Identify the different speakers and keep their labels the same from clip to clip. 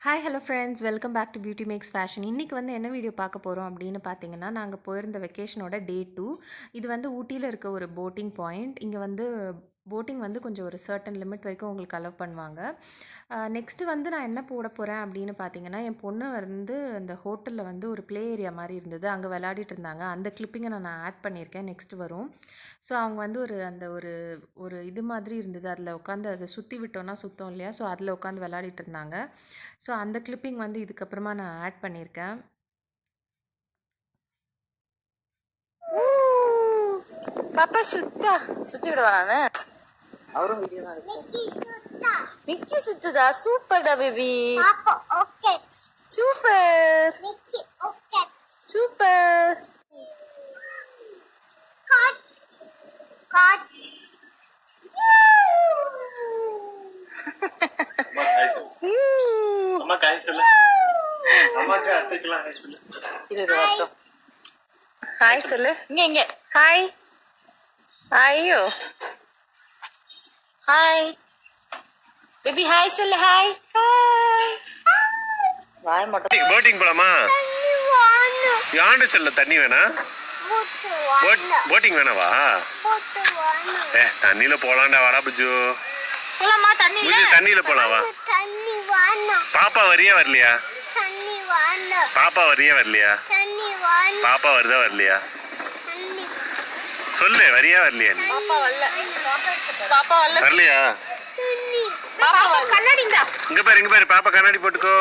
Speaker 1: Hi hello friends, welcome back to beauty max fashion. இன்றைக்கி வந்து என்ன வீடியோ பார்க்க போகிறோம் அப்படின்னு பார்த்தீங்கன்னா, நாங்கள் போயிருந்த வெக்கேஷனோட டே 2. இது வந்து ஊட்டியில் இருக்க ஒரு போட்டிங் பாயிண்ட். இங்கே வந்து போட்டிங் வந்து கொஞ்சம் ஒரு சர்டன் லிமிட் வரைக்கும் உங்களுக்கு அலோவ் பண்ணுவாங்க. நெக்ஸ்ட்டு வந்து நான் என்ன போட போகிறேன் அப்படின்னு பார்த்தீங்கன்னா, என் பொண்ணு வந்து அந்த ஹோட்டலில் வந்து ஒரு ப்ளே ஏரியா மாதிரி இருந்தது, அங்கே விளையாடிட்டு இருந்தாங்க. அந்த கிளிப்பிங்கை நான் ஆட் பண்ணியிருக்கேன், நெக்ஸ்ட்டு வரும். ஸோ அவங்க வந்து ஒரு ஒரு இது மாதிரி இருந்தது, அதில் உட்காந்து அதை சுற்றி விட்டோன்னா சுத்தம் இல்லையா, ஸோ அதில் உட்காந்து விளையாடிட்டு இருந்தாங்க. ஸோ அந்த கிளிப்பிங் வந்து இதுக்கப்புறமா நான் ஆட் பண்ணியிருக்கேன். பாப்பா சுத்தா சுத்தி விடுவா நானு. அவரும் வீடியோ தான் எடுப்பாரு. மிக்கி சுத்துதா? சூப்பர்டா baby. Okay super. Mickey okay super. காட் காட் அம்மா காய் சொல்லு. அம்மாக்கு அத்தைக்கலாம் ஹாய் சொல்லு. இரு வரட்டும். ஹாய் சொல்லு. இங்க ஹாய். ஐயோ ஹாய் பேபி, ஹாய் சொல்லு. Hi hi. வாய் மட்டும்.
Speaker 2: போட்டிங் போலாமா? யாண்டு சொல்ல. தண்ணி வேணா? போட்டிங் வேணாவா? தண்ணியில போலாம்டா. வாடா புஜு.
Speaker 1: போலாமா? தண்ணியில
Speaker 2: தண்ணியில போலாவா? பாப்பா வரியா வரலையா? பாப்பா வரியா வரலையா? பாப்பா வருதா வரலையா? சொல்லு, வரியா வரலையா?
Speaker 1: பாப்பா
Speaker 2: வரலையா?
Speaker 1: கண்ணாடி
Speaker 2: இங்க பாரு பாப்பா கண்ணாடி போட்டுக்கோ.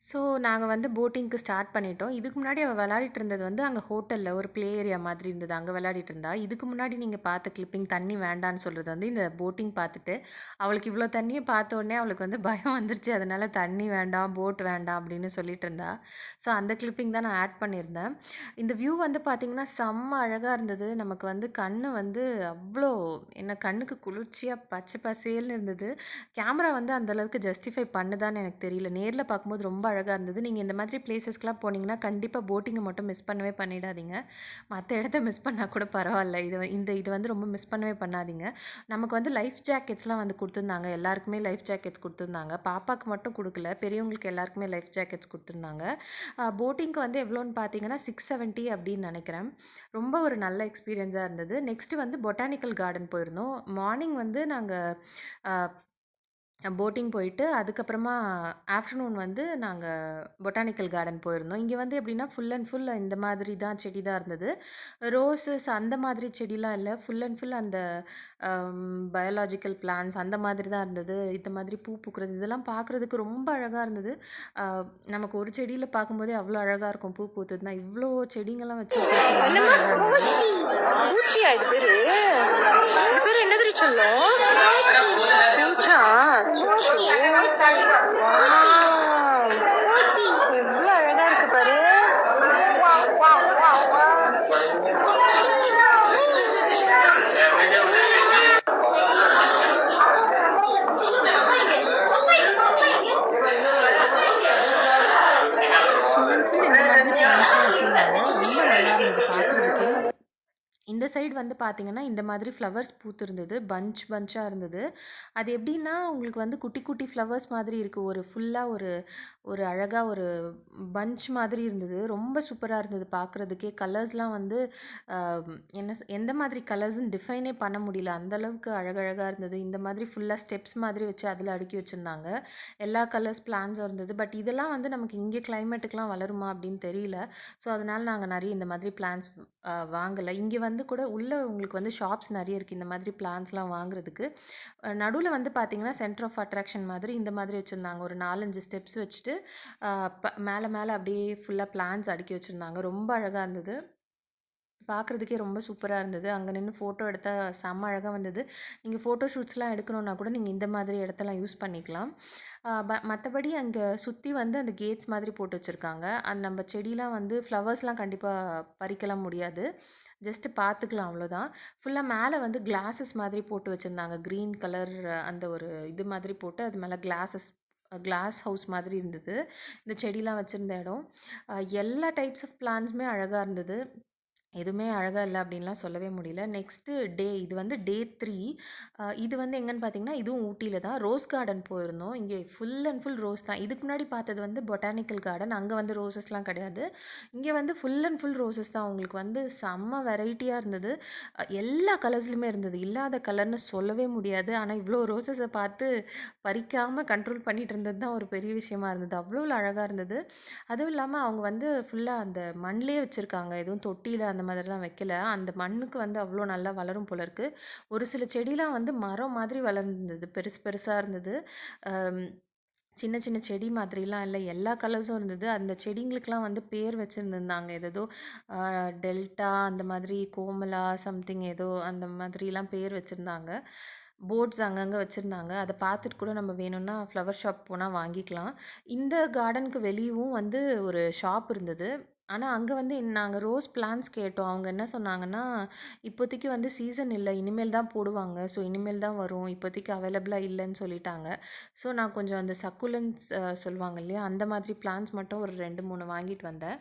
Speaker 1: ஸோ நாங்கள் வந்து போட்டிங்க்கு ஸ்டார்ட் பண்ணிட்டோம். இதுக்கு முன்னாடி அவள் விளையாடிட்டு இருந்தது வந்து அங்கே ஹோட்டலில் ஒரு ப்ளே ஏரியா மாதிரி இருந்தது, அங்கே விளையாடிட்டு இருந்தா. இதுக்கு முன்னாடி நீங்கள் பார்த்த கிளிப்பிங் தண்ணி வேண்டான்னு சொல்கிறது வந்து இந்த போட்டிங் பார்த்துட்டு அவளுக்கு இவ்வளோ தண்ணியை பார்த்த உடனே அவளுக்கு வந்து பயம் வந்துருச்சு. அதனால் தண்ணி வேண்டாம், போட் வேண்டாம் அப்படின்னு சொல்லிட்டு இருந்தா. ஸோ அந்த கிளிப்பிங் தான் நான் ஆட் பண்ணியிருந்தேன். இந்த வியூ வந்து பார்த்திங்கன்னா செம்ம அழகாக இருந்தது. நமக்கு வந்து கண் வந்து அவ்வளோ என்ன கண்ணுக்கு குளிர்ச்சியாக பச்சை பசேல்னு இருந்தது. கேமரா வந்து அந்தளவுக்கு ஜஸ்டிஃபை பண்ணுதான்னு எனக்கு தெரியல. நேரில் பார்க்கும்போது ரொம்ப அழகாக இருந்தது. நீங்கள் இந்த மாதிரி பிளேசஸ்க்கெலாம் போனீங்கன்னா கண்டிப்பாக போட்டிங்கை மட்டும் மிஸ் பண்ணவே பண்ணிடாதீங்க. மற்ற இடத்த மிஸ் பண்ணால் கூட பரவாயில்ல, இது வந்து ரொம்ப மிஸ் பண்ணவே பண்ணாதீங்க. நமக்கு வந்து லைஃப் ஜாக்கெட்ஸ்லாம் வந்து கொடுத்துருந்தாங்க. எல்லாருக்குமே லைஃப் ஜாக்கெட்ஸ் கொடுத்துருந்தாங்க. பாப்பாவுக்கு மட்டும் கொடுக்கல, பெரியவங்களுக்கு எல்லாருக்குமே லைஃப் ஜாக்கெட்ஸ் கொடுத்துருந்தாங்க. போட்டிங்க்கு வந்து எவ்வளோன்னு பார்த்தீங்கன்னா 670 அப்படின்னு நினைக்கிறேன். ரொம்ப ஒரு நல்ல எக்ஸ்பீரியன்ஸாக இருந்தது. நெக்ஸ்ட்டு வந்து பொட்டானிக்கல் கார்டன் போயிருந்தோம். மார்னிங் வந்து நாங்கள் போட்டிங் போயிட்டு அதுக்கப்புறமா ஆஃப்டர்நூன் வந்து நாங்கள் பொட்டானிக்கல் கார்டன் போயிருந்தோம். இங்கே வந்து எப்படின்னா ஃபுல் அண்ட் ஃபுல் இந்த மாதிரி தான் செடி தான் இருந்தது. ரோஸஸ் அந்த மாதிரி செடிலாம் இல்லை, ஃபுல் அண்ட் ஃபுல் அந்த பயாலாஜிக்கல் பிளான்ஸ் அந்த மாதிரி தான் இருந்தது. இந்த மாதிரி பூ பூக்கிறது இதெல்லாம் பார்க்குறதுக்கு ரொம்ப அழகாக இருந்தது. நமக்கு ஒரு செடியில் பார்க்கும்போதே அவ்வளோ அழகாக இருக்கும் பூ பூத்துதுன்னா. இவ்வளோ செடிங்கெல்லாம் வச்சு பூச்சியா இது பேர் என்ன தெரியும் சொல்லும் பூச்சா. எவ்வளோ அழகா இருக்கு பாரு. இந்த சைடு வந்து பார்த்திங்கன்னா இந்த மாதிரி ஃப்ளவர்ஸ் பூத்திருந்தது, பஞ்சாக இருந்தது. அது எப்படின்னா உங்களுக்கு வந்து குட்டி குட்டி ஃப்ளவர்ஸ் மாதிரி இருக்குது. ஒரு ஃபுல்லாக ஒரு அழகாக ஒரு பஞ்ச் மாதிரி இருந்தது. ரொம்ப சூப்பராக இருந்தது பார்க்குறதுக்கே. கலர்ஸ்லாம் வந்து எந்த மாதிரி கலர்ஸ்ன்னு டிஃபைனே பண்ண முடியல, அந்தளவுக்கு அழகழகாக இருந்தது. இந்த மாதிரி ஃபுல்லாக ஸ்டெப்ஸ் மாதிரி வச்சு அதில் அடுக்கி வச்சுருந்தாங்க. எல்லா கலர்ஸ் பிளான்ஸும் இருந்தது. பட் இதெல்லாம் வந்து நமக்கு இங்கே கிளைமேட்டுக்கெலாம் வளருமா அப்படின்னு தெரியல. ஸோ அதனால் நாங்கள் நிறைய இந்த மாதிரி பிளான்ஸ் வாங்கலை. இங்கே வந்து கூட உள்ளே உங்களுக்கு வந்து ஷாப்ஸ் நிறைய இருக்குது இந்த மாதிரி பிளான்ஸ்லாம் வாங்குறதுக்கு. நடுவில் வந்து பார்த்திங்கன்னா சென்டர் ஆஃப் அட்ராக்ஷன் மாதிரி இந்த மாதிரி வச்சுருந்தாங்க. ஒரு 4-5 ஸ்டெப்ஸ் வச்சுட்டு மேலே மேலே அப்படியே ஃபுல்லாக பிளான்ஸ் அடுக்கி வச்சுருந்தாங்க. ரொம்ப அழகாக இருந்தது, பார்க்குறதுக்கே ரொம்ப சூப்பராக இருந்தது. அங்கே நின்று ஃபோட்டோ எடுத்தால் செம்ம அழகாக வந்தது. நீங்கள் ஃபோட்டோ ஷூட்ஸ்லாம் எடுக்கணுன்னா கூட நீங்கள் இந்த மாதிரி இடத்தெல்லாம் யூஸ் பண்ணிக்கலாம். மற்றபடி அங்கே சுற்றி வந்து அந்த கேட்ஸ் மாதிரி போட்டு வச்சுருக்காங்க. நம்ம செடிலாம் வந்து ஃப்ளவர்ஸ்லாம் கண்டிப்பாக பறிக்கலாம் முடியாது, ஜஸ்ட்டு பார்த்துக்கலாம் அவ்வளோதான். ஃபுல்லாக மேலே வந்து கிளாஸஸ் மாதிரி போட்டு வச்சுருந்தாங்க. க்ரீன் கலர் அந்த ஒரு இது மாதிரி போட்டு அது மேலே கிளாஸ் ஹவுஸ் மாதிரி இருந்தது இந்த செடிலாம் வச்சுருந்த இடம். எல்லா டைப்ஸ் ஆஃப் பிளான்ஸுமே அழகாக இருந்தது. எதுவுமே அழகா இல்ல அப்டின்லாம் சொல்லவே முடியல. நெக்ஸ்ட்டு டே இது வந்து டே 3 இது வந்து எங்கன்னு பார்த்தீங்கன்னா, இதுவும் ஊட்டில தான். ரோஸ் கார்டன் போயிருந்தோம். இங்கே ஃபுல் அண்ட் ஃபுல் ரோஸ் தான். இதுக்கு முன்னாடி பார்த்தது வந்து பொட்டானிக்கல் கார்டன். அங்க வந்து ரோசஸ்லாம் கிடையாது. இங்க வந்து ஃபுல் அண்ட் ஃபுல் ரோசஸ் தான். உங்களுக்கு வந்து செம்ம வெரைட்டியா இருந்தது. எல்லா கலர்ஸ்லயுமே இருந்தது. இல்லாத கலர்ன்னு சொல்லவே முடியாது. ஆனா, இவ்ளோ ரோசஸ பார்த்து பறிக்காம கண்ட்ரோல் பண்ணிட்டு இருந்தது தான் ஒரு பெரிய விஷயமா இருந்தது. அவ்ளோ அழகா இருந்தது. அதுவும் இல்லாம அவங்க வந்து ஃபுல்லா அந்த மண்லயே வச்சிருக்காங்க. எதுவும் தொட்டியில அந்த மாதிரிலாம் வைக்கல. அந்த மண்ணுக்கு வந்து அவ்ளோ நல்லா வளரும் போல இருக்கு. ஒரு சில செடிலாம் வந்து மரம் மாதிரி வளர்ந்திருந்தது. பெருசு பெருசா இருந்தது. அம் சின்ன சின்ன செடி மாதிரிலாம் இல்ல. எல்லா கலர்ஸும் இருந்தது. அந்த செடிங்களுக்கெல்லாம் வந்து பேர் வச்சிருந்திருந்தாங்க. ஏதேதோ அ டெல்டா அந்த மாதிரி கோமலா சம்திங் ஏதோ அந்த மாதிரிலாம் பேர் வச்சிருந்தாங்க. போர்ட்ஸ் அங்கங்க வச்சிருந்தாங்க. அத பார்த்துட்டு கூட நம்ம வேணும்னா ஃப்ளவர் ஷாப் போனா வாங்கிக்கலாம். இந்த கார்டனுக்கு வெளியவும் வந்து ஒரு ஷாப் இருந்தது. ஆனா, அங்க வந்து நாங்க ரோஸ் பிளான்ட்ஸ் கேட்டோம். அவங்க என்ன சொன்னாங்கன்னா, "இப்போதைக்கு வந்து சீசன் இல்ல. இனிமேல் தான் போடுவாங்க. ஸோ இனிமேல் தான் வரும். இப்போதைக்கு அவைலபிளா இல்லன்னு" சொல்லிட்டாங்க. ஸோ நான் கொஞ்சம் அந்த சக்குலன்ட்ஸ் சொல்லுவாங்க இல்லையா? அந்த மாதிரி பிளான்ட்ஸ் மட்டும் ஒரு 2, 3 வாங்கிட்டு வந்தேன்.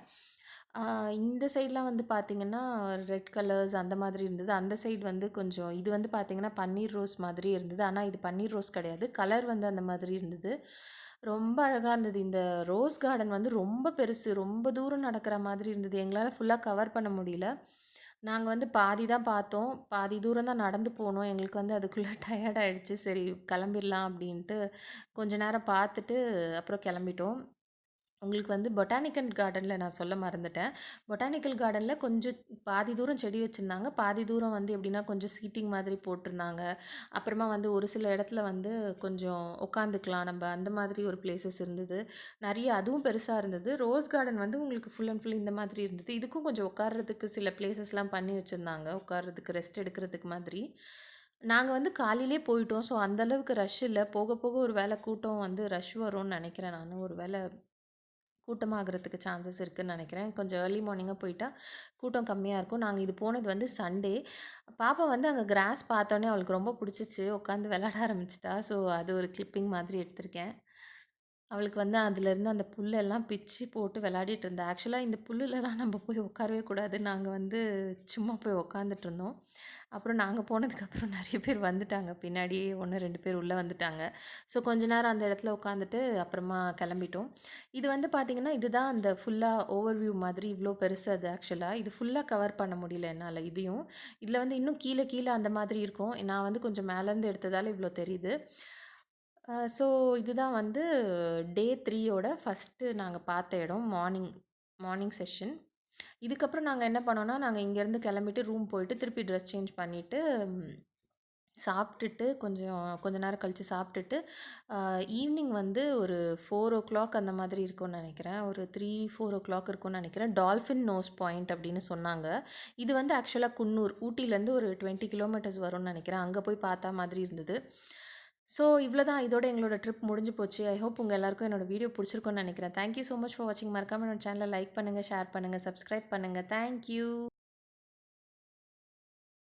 Speaker 1: ஆ இந்த சைட்லாம் வந்து பார்த்தீங்கன்னா, ரெட் கலர்ஸ் அந்த மாதிரி இருந்தது. அந்த சைடு வந்து கொஞ்சம் இது வந்து பார்த்தீங்கன்னா, பன்னீர் ரோஸ் மாதிரி இருந்தது. ஆனா இது பன்னீர் ரோஸ் கிடையாது. கலர் வந்து அந்த மாதிரி இருந்தது. ரொம்ப அழகா இருந்தது. இந்த ரோஸ் கார்டன் வந்து ரொம்ப பெருசு. ரொம்ப தூரம் நடக்கிற மாதிரி இருந்தது. எங்களால ஃபுல்லா கவர் பண்ண முடியல. நாங்க வந்து பாதி தான் பார்த்தோம். பாதி தூரம் தான் நடந்து போனோம். எங்களுக்கு வந்து அதுக்குள்ள டயர்ட் ஆயிடுச்சு. சரி கிளம்பிடலாம் அப்படின்ட்டு கொஞ்ச நேரம் பார்த்துட்டு அப்புறம் கிளம்பிட்டோம். உங்களுக்கு வந்து பொட்டானிக்கல் கார்டன்ல நான் சொல்ல மறந்துட்டேன். பொட்டானிக்கல் கார்டன்ல கொஞ்சம் பாதி தூரம் செடி வச்சிருந்தாங்க. பாதி தூரம் வந்து எப்படின்னா, கொஞ்சம் சீட்டிங் மாதிரி போட்டிருந்தாங்க. அப்புறமா வந்து ஒரு சில இடத்துல வந்து கொஞ்சம் உட்காந்துக்கலாம் நம்ப. அந்த மாதிரி ஒரு பிளேஸஸ் இருந்தது. நெறைய அதுவும் பெருசா இருந்தது. ரோஸ் கார்டன் வந்து உங்களுக்கு ஃபுல் அண்ட் ஃபுல் இந்த மாதிரி இருந்தது. இதுக்கும் கொஞ்சம் உட்கார்றதுக்கு சில பிளேஸஸ்லாம் பண்ணி வச்சிருந்தாங்க. உட்கார்றதுக்கு, ரெஸ்ட் எடுக்கிறதுக்கு மாதிரி. நாங்க வந்து காலையிலேயே போயிட்டோம். ஸோ அந்த அளவுக்கு ரஷ் இல்ல. போக போக ஒரு வேள கூட்டம் வந்து ரஷ் வரும்னு நெனைக்கிறேன் நானு. ஒரு வேள கூட்டமாகறதுக்கு சான்சஸ் இருக்குன்னு நெனைக்கிறேன். கொஞ்சம் ஏர்லி மார்னிங்கா போயிட்டா, கூட்டம் கம்மியா இருக்கும். நாங்க இது போனது வந்து சண்டே. பாப்பா வந்து அங்க கிராஸ் பார்த்தோனே அவளுக்கு ரொம்ப புடிச்சிச்சு. உட்காந்து விளையாட ஆரம்பிச்சுட்டா. ஸோ அது ஒரு கிளிப்பிங் மாதிரி எடுத்திருக்கேன். அவளுக்கு வந்து அதுலேருந்து அந்த புல்லெல்லாம் பிச்சு போட்டு விளையாடிட்டு இருந்தா. ஆக்சுவலா இந்த புல்லுலலாம் நம்ம போய் உட்காரவே கூடாது. நாங்க வந்து சும்மா போய் உட்காந்துட்டுருந்தோம். அப்புறம் நாங்க போனதுக்கப்புறம் நெறைய பேர் வந்துட்டாங்க. பின்னாடியே 1, 2 பேர் உள்ள வந்துட்டாங்க. ஸோ கொஞ்ச நேரம் அந்த இடத்துல உட்காந்துட்டு அப்புறமா கிளம்பிட்டோம். இது வந்து பார்த்தீங்கன்னா, இதுதான் அந்த ஃபுல்லா ஓவர்வியூ மாதிரி இவ்ளோ பெருசு அது ஆக்சுவலா. இது ஃபுல்லா கவர் பண்ண முடியல என்னால இதையும். இதுல வந்து இன்னும் கீழ கீழ அந்த மாதிரி இருக்கும். நான் வந்து கொஞ்சம் மேலேருந்து எடுத்ததால இவ்ளோ தெரியுது. ஸோ இதுதான் வந்து டே 3 யோட ஃபர்ஸ்ட்டு நாங்க பார்த்த இடம். Morning morning session. இதுக்கப்புறம் நாங்க என்ன பண்ணோம்னா, நாங்க இங்கேருந்து கிளம்பிட்டு ரூம் போயிட்டு திருப்பி ட்ரெஸ் சேஞ்ச் பண்ணிட்டு, சாப்பிட்டுட்டு கொஞ்ச நேரம் கழிச்சு சாப்பிட்டுட்டு, அ ஈவினிங் வந்து ஒரு 4:00 அந்த மாதிரி இருக்கும்னு நெனைக்கிறேன். ஒரு 3, 4:00 இருக்கும்னு நெனைக்கிறேன். டால்ஃபின் நோஸ் பாயிண்ட் அப்படின்னு சொன்னாங்க. இது வந்து ஆக்சுவலா குன்னூர். ஊட்டிலேருந்து ஒரு 20 கிலோமீட்டர்ஸ் வரும்னு நெனைக்கிறேன். அங்க போய் பார்த்தா மாதிரி இருந்தது. ஸோ இவ்வளோதான். இதோட எங்களோட ட்ரிப் முடிஞ்சு போச்சு. ஐ ஹோப் உங்க எல்லாருக்கும் என்னோட வீடியோ புடிச்சிருக்கும்னு நெனைக்கிறேன். Thank you so much for வாட்சிங். மறக்காம என்னோட சேனல லைக் பண்ணுங்க, ஷேர் பண்ணுங்க, சப்ஸ்கிரைப் பண்ணுங்க. Thank you.